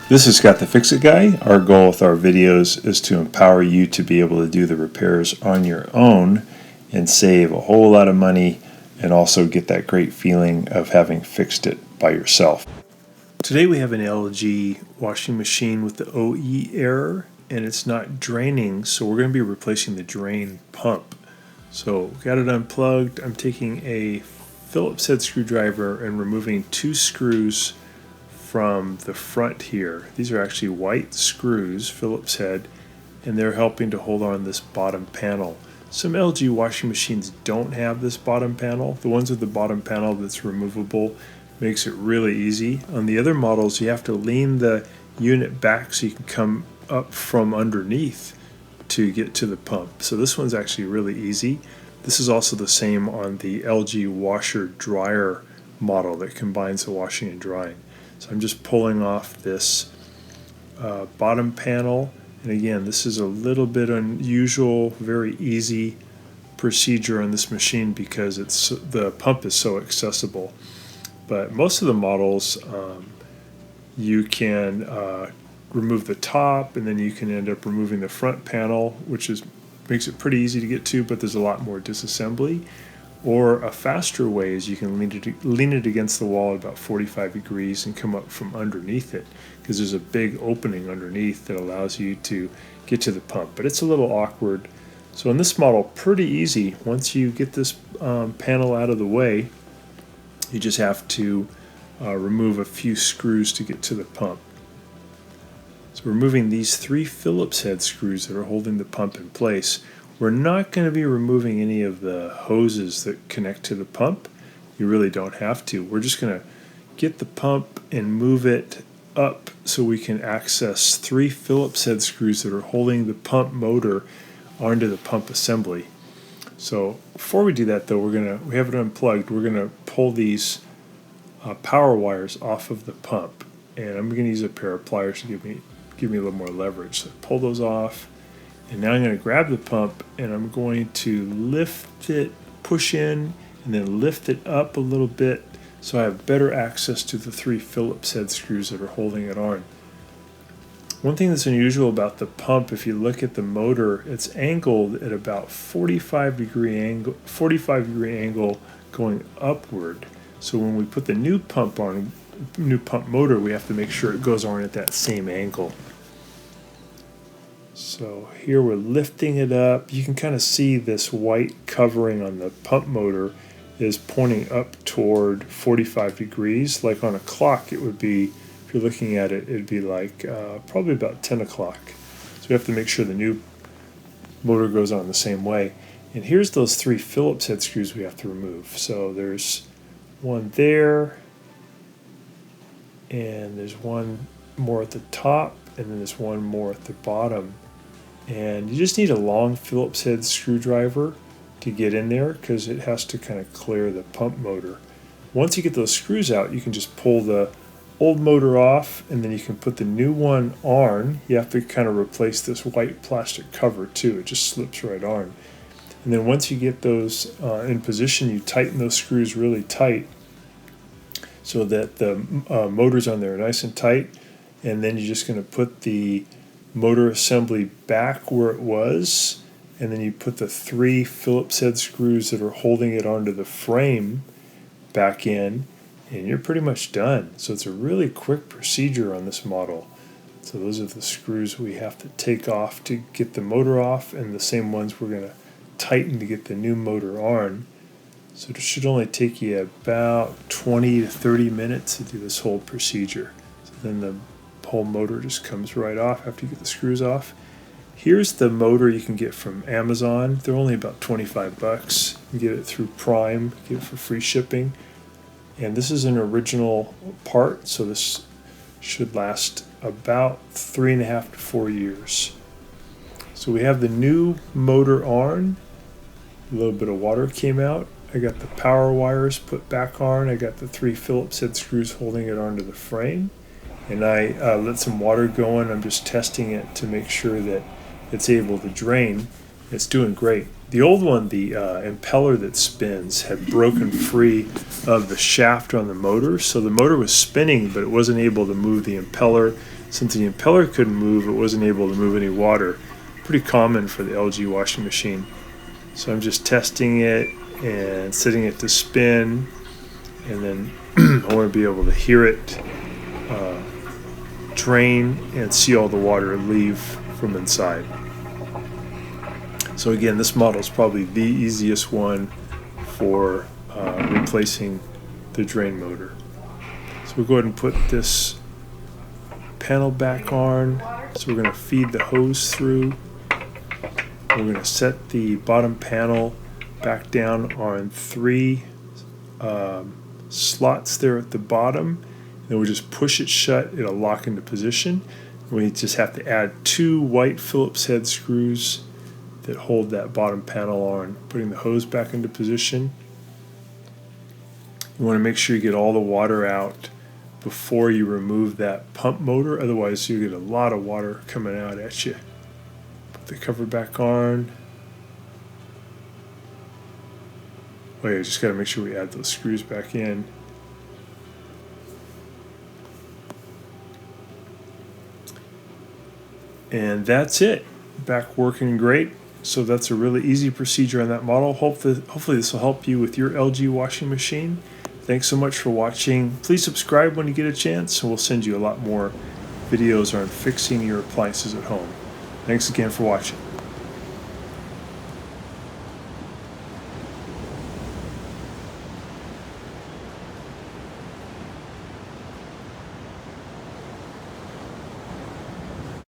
This is Scott the Fix-It Guy. Our goal with our videos is to empower you to be able to do the repairs on your own and save a whole lot of money and also get that great feeling of having fixed it by yourself. Today we have an LG washing machine with the OE error and it's not draining, so we're going to be replacing the drain pump. So got it unplugged. I'm taking a Phillips head screwdriver and removing 2 screws from the front here. These are actually white screws, Phillips head, and they're helping to hold on this bottom panel. Some LG washing machines don't have this bottom panel. The ones with the bottom panel that's removable makes it really easy. On the other models, you have to lean the unit back so you can come up from underneath to get to the pump. So this one's actually really easy. This is also the same on the LG washer dryer model that combines the washing and drying. So I'm just pulling off this bottom panel, and again, this is a little bit unusual, very easy procedure on this machine because the pump is so accessible. But most of the models, you can remove the top, and then you can end up removing the front panel, which makes it pretty easy to get to, but there's a lot more disassembly. Or a faster way is you can lean it against the wall at about 45 degrees and come up from underneath it, because there's a big opening underneath that allows you to get to the pump. But it's a little awkward. So in this model, pretty easy. Once you get this panel out of the way, you just have to remove a few screws to get to the pump. So we're removing these 3 Phillips head screws that are holding the pump in place. We're not going to be removing any of the hoses that connect to the pump. You really don't have to. We're just going to get the pump and move it up so we can access 3 Phillips head screws that are holding the pump motor onto the pump assembly. So before we do that though, we have it unplugged. We're going to pull these power wires off of the pump, and I'm going to use a pair of pliers to give me a little more leverage. So pull those off. And now I'm going to grab the pump and I'm going to lift it, push in, and then lift it up a little bit so I have better access to the 3 Phillips head screws that are holding it on. One thing that's unusual about the pump, if you look at the motor, it's angled at about 45 degree angle going upward. So when we put the new pump motor, we have to make sure it goes on at that same angle. So here we're lifting it up. You can kind of see this white covering on the pump motor is pointing up toward 45 degrees. Like on a clock, it would be, if you're looking at it, it'd be like probably about 10 o'clock. So we have to make sure the new motor goes on the same way. And here's those 3 Phillips head screws we have to remove. So there's one there, and there's one more at the top, and then there's one more at the bottom. And you just need a long Phillips head screwdriver to get in there because it has to kind of clear the pump motor. Once you get those screws out, you can just pull the old motor off, and then you can put the new one on. You have to kind of replace this white plastic cover too. It just slips right on. And then once you get those in position, you tighten those screws really tight so that the motors on there are nice and tight. And then you're just going to put the motor assembly back where it was, and then you put the 3 Phillips head screws that are holding it onto the frame back in, and you're pretty much done. So it's a really quick procedure on this model. So those are the screws we have to take off to get the motor off, and the same ones we're going to tighten to get the new motor on. So it should only take you about 20 to 30 minutes to do this whole procedure. So then the whole motor just comes right off after you get the screws off. Here's the motor you can get from Amazon. They're only about 25 bucks. You get it through Prime, get it for free shipping. And this is an original part, so this should last about 3.5 to 4 years. So we have the new motor on. A little bit of water came out. I got the power wires put back on. I got the 3 Phillips head screws holding it onto the frame. And I let some water go in. I'm just testing it to make sure that it's able to drain. It's doing great. The old one, the impeller that spins, had broken free of the shaft on the motor. So the motor was spinning, but it wasn't able to move the impeller. since the impeller couldn't move, it wasn't able to move any water. Pretty common for the LG washing machine. So I'm just testing it and setting it to spin, and then I want to be able to hear it drain and see all the water leave from inside. So again, this model is probably the easiest one for replacing the drain motor. So we'll go ahead and put this panel back on. So we're going to feed the hose through. We're going to set the bottom panel back down on 3 slots there at the bottom. Then we'll just push it shut. It'll lock into position. We just have to add 2 white Phillips head screws that hold that bottom panel on, putting the hose back into position. You want to make sure you get all the water out before you remove that pump motor, otherwise you get a lot of water coming out at you. Put the cover back on. Oh yeah, just got to make sure we add those screws back in. And that's it. Back working great. So that's a really easy procedure on that model. Hopefully this will help you with your LG washing machine. Thanks so much for watching. Please subscribe when you get a chance, and we'll send you a lot more videos on fixing your appliances at home. Thanks again for watching.